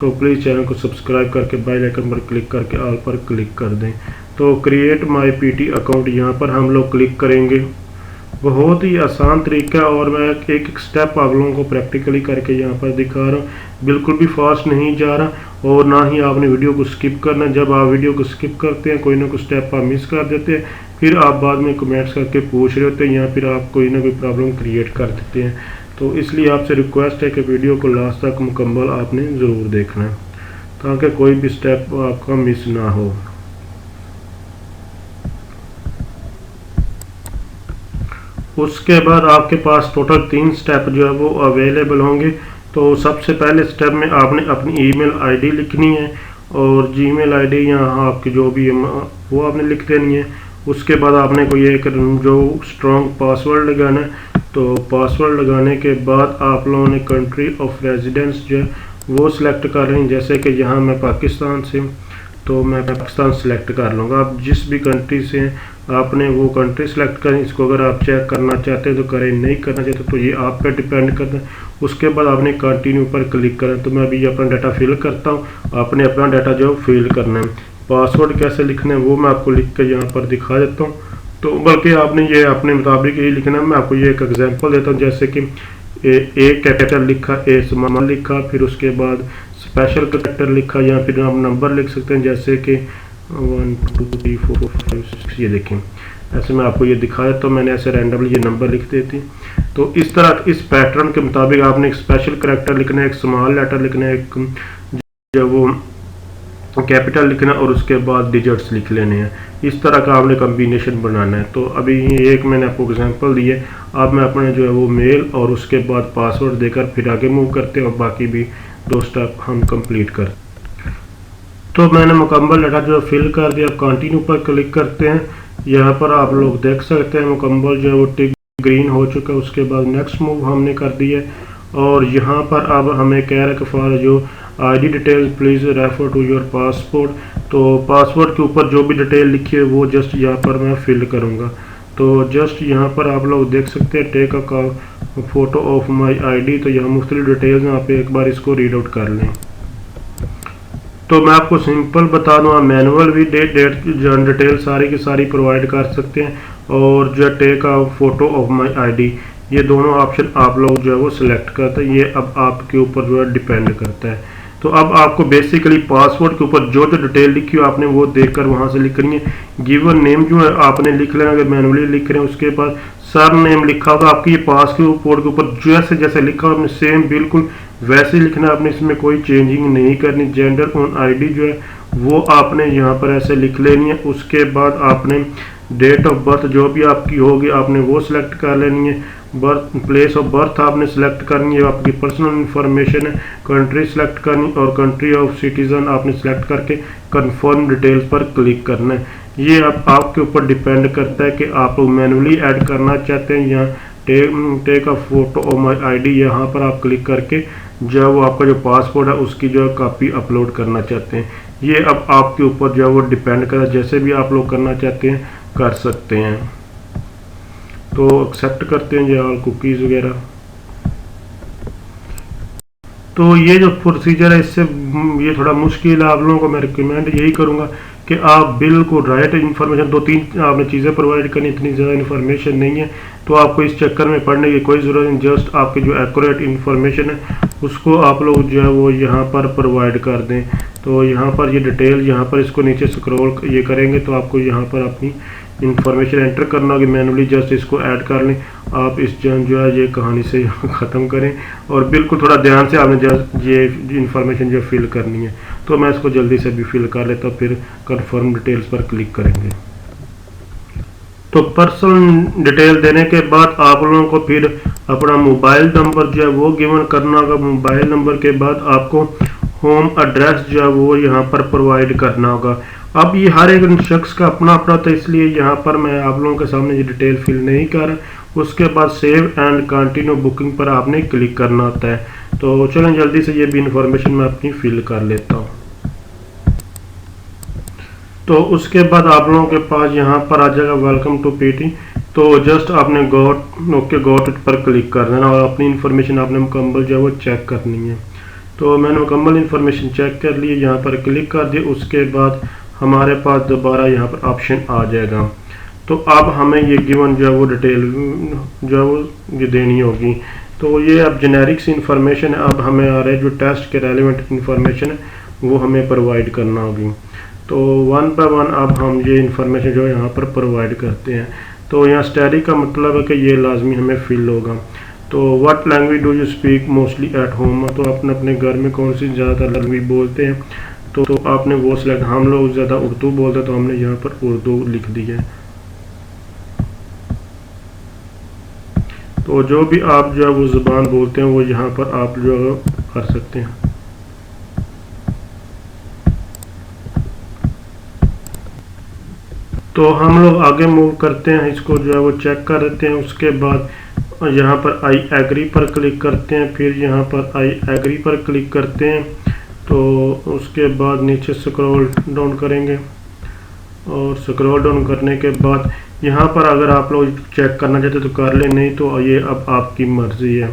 तो please channel को subscribe करके बेल आइकन पर क्लिक करके ऑल पर क्लिक कर दें। तो क्रिएट माई पीटी अकाउंट यहाँ पर हम लोग क्लिक करेंगे। बहुत ही आसान तरीका और मैं एक एक स्टेप आप लोगों को प्रैक्टिकली करके यहाँ पर दिखा रहा हूँ। बिल्कुल भी फास्ट नहीं जा रहा और ना ही आपने वीडियो को स्किप करना। जब आप वीडियो को स्किप करते हैं कोई ना कोई स्टेप आप मिस कर देते हैं, फिर आप बाद में कमेंट्स करके पूछ रहे होते हैं या फिर आप कोई ना कोई प्रॉब्लम क्रिएट कर देते हैं। तो इसलिए आपसे रिक्वेस्ट है कि वीडियो को लास्ट तक मुकम्मल आपने ज़रूर देखना है ताकि कोई भी स्टेप आपका मिस ना हो। उसके बाद आपके पास टोटल 3 स्टेप जो है वो अवेलेबल होंगे। तो सबसे पहले स्टेप में आपने अपनी ईमेल आईडी लिखनी है और जीमेल आईडी यहाँ आपकी जो भी है वो आपने लिख देनी है। उसके बाद आपने कोई एक जो स्ट्रॉन्ग पासवर्ड लगाना है। तो पासवर्ड लगाने के बाद आप लोगों ने कंट्री ऑफ रेजिडेंस जो है वो सिलेक्ट कर लें। जैसे कि यहाँ मैं पाकिस्तान से हूँ तो मैं पाकिस्तान सेलेक्ट कर लूँगा। आप जिस भी कंट्री से हैं आपने वो कंट्री सेलेक्ट करें। इसको अगर आप चेक करना चाहते हैं तो करें, नहीं करना चाहते तो ये आप पे डिपेंड करता है। उसके बाद आपने कंटिन्यू पर क्लिक करें। तो मैं अभी अपना डाटा फिल करता हूँ, आपने अपना डाटा जो फिल करना है। पासवर्ड कैसे लिखना है वो मैं आपको लिख कर यहाँ पर दिखा देता हूँ। तो बल्कि आपने ये अपने मुताबिक ही लिखना है। मैं आपको ये एक एग्जांपल देता हूँ। जैसे कि ए कैपिटल लिखा, ए स्मॉल लिखा, फिर उसके बाद स्पेशल कैरेक्टर लिखा या फिर आप नंबर लिख सकते हैं जैसे कि 1 2 3 4 5 6। ये देखें, ऐसे मैं आपको ये दिखाया तो मैंने ऐसे रैंडमली ये नंबर लिख देती। तो इस तरह इस पैटर्न के मुताबिक आपने एक स्पेशल कैरेक्टर लिखना है, एक स्मॉल लेटर लिखना है, एक जो वो कैपिटल लिखना और उसके बाद डिजिट्स लिख लेने हैं। इस तरह का आपने कम्बिनेशन बनाना है। तो अभी एक मैंने आपको एग्जांपल दी है। अब मैं अपने जो है वो मेल और उसके बाद पासवर्ड देकर फिर आगे मूव करते हैं और बाकी भी 2 स्टेप हम कंप्लीट कर। तो मैंने मुकम्मल डाटा जो फिल कर दिया। अब कंटिन्यू पर क्लिक करते हैं। यहाँ पर आप लोग देख सकते हैं मुकम्मल जो है वो टिक ग्रीन हो चुका है। उसके बाद नेक्स्ट मूव हमने कर दिया और यहाँ पर अब हमें कह रहा है कि फॉर जो ID detail please refer to your passport. तो पासपोर्ट के ऊपर जो भी डिटेल लिखी है वो जस्ट यहाँ पर मैं फिल करूँगा। तो जस्ट यहाँ पर आप लोग देख सकते हैं take a photo of my ID। तो यहाँ मुख्तलिफ डिटेल्स हैं, आप एक बार इसको रीड आउट कर लें। तो मैं आपको सिंपल बता दूँ, आप मैनुअल भी डेट डिटेल सारी की सारी प्रोवाइड कर सकते हैं और जो take a photo of my ID ये दोनों ऑप्शन आप लोग जो है वो सिलेक्ट करते हैं। ये अब आपके ऊपर जो है डिपेंड करता है। तो अब आपको बेसिकली पासवर्ड के ऊपर जो जो डिटेल लिखी हो आपने वो देखकर वहाँ से लिखनी है। गिवन नेम जो है आपने लिख लेना, अगर मैनुअली लिख रहे हैं। उसके बाद सर नेम लिखा होगा आपकी, ये पासपोर्ट के ऊपर जैसे जैसे लिखा हो आपने सेम बिल्कुल वैसे ही लिखना है। आपने इसमें कोई चेंजिंग नहीं करनी। जेंडर ऑन ID जो है वो आपने यहाँ पर ऐसे लिख लेनी है। उसके बाद आपने डेट ऑफ बर्थ जो भी आपकी होगी आपने वो सिलेक्ट कर लेनी है। बर्थ प्लेस ऑफ बर्थ आपने सेलेक्ट करनी है, आपकी पर्सनल इंफॉर्मेशन है। कंट्री सेलेक्ट करनी और कंट्री ऑफ सिटीजन आपने सेलेक्ट करके कंफर्म डिटेल्स पर क्लिक करना है। ये अब आपके ऊपर डिपेंड करता है कि आप मैनुअली ऐड करना चाहते हैं या take a photo of my ID यहाँ पर आप क्लिक करके जो वो आपका जो पासपोर्ट है उसकी जो है कॉपी अपलोड करना चाहते हैं। ये अब आपके ऊपर जो है वो डिपेंड करता है, जैसे भी आप लोग करना चाहते हैं कर सकते हैं। तो एक्सेप्ट करते हैं जो कुकीज़ वगैरह। तो ये जो प्रोसीजर है इससे ये थोड़ा मुश्किल है। आप लोगों को मैं रिकमेंड यही करूँगा कि आप बिल्कुल राइट इन्फॉर्मेशन 2-3 आपने चीज़ें प्रोवाइड करनी, इतनी ज़्यादा इन्फॉर्मेशन नहीं है तो आपको इस चक्कर में पढ़ने की कोई ज़रूरत नहीं। जस्ट आपकी जो एक्यूरेट इन्फॉर्मेशन है उसको आप लोग जो है वो यहाँ पर प्रोवाइड कर दें। तो यहाँ पर ये डिटेल यहाँ पर इसको नीचे स्क्रॉल ये करेंगे तो आपको यहाँ पर अपनी इन्फॉर्मेशन एंटर करना होगी। मैनुअली जस्ट इसको ऐड कर लें। आप इस जो है ये कहानी से ख़त्म करें और बिल्कुल थोड़ा ध्यान से आपने जस्ट ये इन्फॉर्मेशन जो फिल करनी है। तो मैं इसको जल्दी से भी फिल कर लेता हूँ, फिर कंफर्म डिटेल्स पर क्लिक करेंगे। तो पर्सनल डिटेल देने के बाद आप लोगों को फिर अपना मोबाइल नंबर जो है वो गिवन करना होगा। मोबाइल नंबर के बाद आपको होम एड्रेस जो है वो यहाँ पर प्रोवाइड करना होगा। अब ये हर एक शख्स का अपना अपना था, इसलिए यहाँ पर मैं आप लोगों के सामने ये डिटेल फिल नहीं कर रहा। उसके बाद सेव एंड कंटिन्यू बुकिंग पर आपने क्लिक करना होता है। तो चलें जल्दी से ये भी इंफॉर्मेशन मैं अपनी फिल कर लेता हूँ। तो उसके बाद आप लोगों के पास यहाँ पर आ जाएगा वेलकम टू पीटी। तो जस्ट आपने गॉट पर क्लिक कर देना और अपनी इंफॉर्मेशन आपने मुकम्मल जो है वो चेक करनी है। तो मैंने मुकम्मल इन्फॉर्मेशन चेक कर ली, यहाँ पर क्लिक कर दिया। उसके बाद हमारे पास दोबारा यहाँ पर ऑप्शन आ जाएगा। तो अब हमें ये गिवन जो है वो डिटेल जो है वो ये देनी होगी। तो ये अब जेनेरिक्स इन्फॉर्मेशन है, अब हमें आ रहा है जो टेस्ट के रेलिवेंट इन्फॉर्मेशन है वो हमें प्रोवाइड करना होगी। तो वन बाय वन अब हम ये इन्फॉर्मेशन जो यहाँ पर प्रोवाइड करते हैं। तो यहाँ स्टडी का मतलब है कि ये लाजमी हमें फिल होगा। तो what language do you speak mostly at home, तो अपने अपने घर में कौन सी ज़्यादातर लैंग्वेज बोलते हैं, तो आपने वो सिलेक्ट, हम लोग ज़्यादा उर्दू बोलते हैं तो हमने यहाँ पर उर्दू लिख दी है। तो जो भी आप जो है वो ज़ुबान बोलते हैं वो यहाँ पर आप जो है कर सकते हैं। तो हम लोग आगे मूव करते हैं, इसको जो है वो चेक कर देते हैं। उसके बाद यहाँ पर आई एग्री पर क्लिक करते हैं, फिर यहाँ पर आई एग्री पर क्लिक करते हैं। तो उसके बाद नीचे स्क्रॉल डाउन करेंगे और स्क्रॉल डाउन करने के बाद यहाँ पर अगर आप लोग चेक करना चाहते तो कर ले, नहीं तो ये अब आपकी मर्ज़ी है।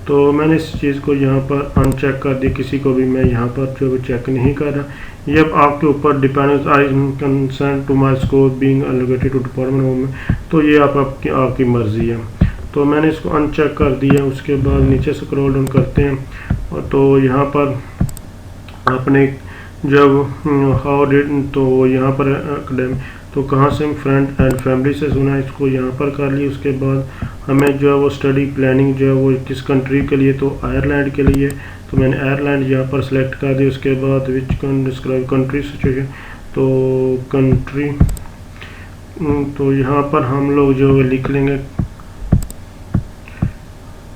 तो मैंने इस चीज़ को यहाँ पर अनचेक कर दिया, किसी को भी मैं यहाँ पर जो चेक नहीं कर रहा। ये अब आपके ऊपर depend, I consent to my score being allocated to department home, तो ये आपकी मर्ज़ी है। तो मैंने इसको अनचेक कर दिया। उसके बाद नीचे स्क्रॉल डाउन करते हैं तो यहाँ पर अपने जब हाउ डिड, तो यहाँ पर एकेडमी, तो कहाँ से फ्रेंड एंड फैमिली से सुना, इसको यहाँ पर कर लिया। उसके बाद हमें जो है वो स्टडी प्लानिंग जो है वो किस कंट्री के लिए, तो आयरलैंड के लिए, तो मैंने आयरलैंड यहाँ पर सेलेक्ट कर दिया। उसके बाद which can describe country situation, तो कंट्री, तो यहाँ पर हम लोग जो है लिख लेंगे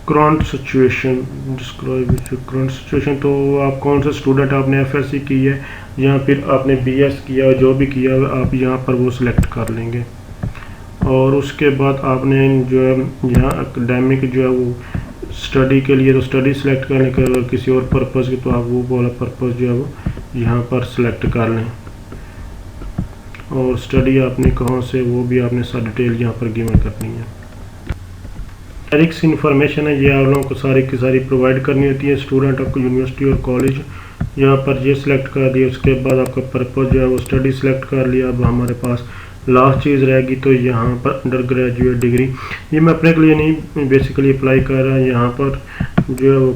current situation, describe current situation. तो आप कौन सा स्टूडेंट, आपने एफएससी की है या फिर आपने बीएस किया, जो भी किया आप यहाँ पर वो सिलेक्ट कर लेंगे। और उसके बाद आपने जो है यहाँ एकेडमिक जो है वो स्टडी के लिए तो स्टडी सेलेक्ट करने के, अगर किसी और पर्पज़ की तो आप वो वाला पर्पज़ जो है वो यहाँ पर सिलेक्ट कर लें। और स्टडी आपने कहाँ से वो भी आपने सारी डिटेल यहाँ पर गिवन करनी है। जेनेरिक्स इन्फॉर्मेशन है, ये आप लोगों को सारी की सारी प्रोवाइड करनी होती है। स्टूडेंट आपको यूनिवर्सिटी और कॉलेज यहाँ पर ये सिलेक्ट कर दिया। उसके बाद आपका पर्पज़ जो है वो स्टडी सेलेक्ट कर लिया। अब हमारे पास लास्ट चीज़ रहेगी तो यहाँ पर अंडर ग्रेजुएट डिग्री, ये मैं अपने के लिए नहीं बेसिकली अप्लाई कर रहा हूँ। यहाँ पर जो है वो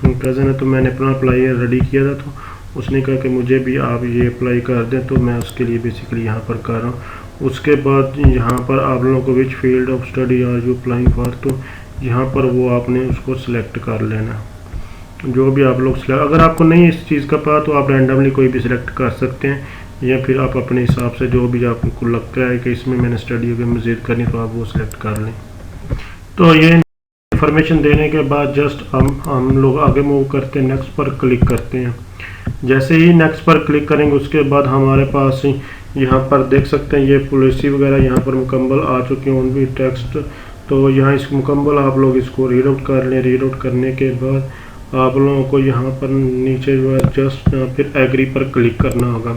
प्रेजेंट है, तो मैंने अपना अप्लाई रेडी किया था, तो उसने कहा कि मुझे भी आप ये अप्लाई कर दें, तो मैं उसके लिए बेसिकली यहाँ पर कर रहा हूँ। उसके बाद यहाँ पर आप लोगों को which field of study are you applying for, तो यहाँ पर वो आपने उसको सिलेक्ट कर लेना, जो भी आप लोग सिलेक्ट। अगर आपको नहीं इस चीज़ का पता तो आप रैंडमली कोई भी सिलेक्ट कर सकते हैं, या फिर आप अपने हिसाब से जो भी आपको लगता है कि इसमें मैंने स्टडी अगर मज़ीद करनी तो आप वो सिलेक्ट कर लें। तो ये इन्फॉर्मेशन देने के बाद जस्ट हम लोग आगे मूव करते हैं, नेक्स्ट पर क्लिक करते हैं। जैसे ही नेक्स्ट पर क्लिक करेंगे उसके बाद हमारे पास यहाँ पर देख सकते हैं ये पॉलिसी वगैरह यहाँ पर मुकम्मल आ चुकी हैं, उनकी टेक्स्ट। तो यहाँ इस मुकम्मल आप लोग इसको रीड आउट कर लें। रीड आउट करने के बाद आप लोगों को यहाँ पर नीचे जो है जस्ट फिर एग्री पर क्लिक करना होगा।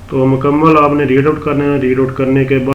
तो मुकम्मल आपने रीड आउट करना है। रीड आउट करने के बाद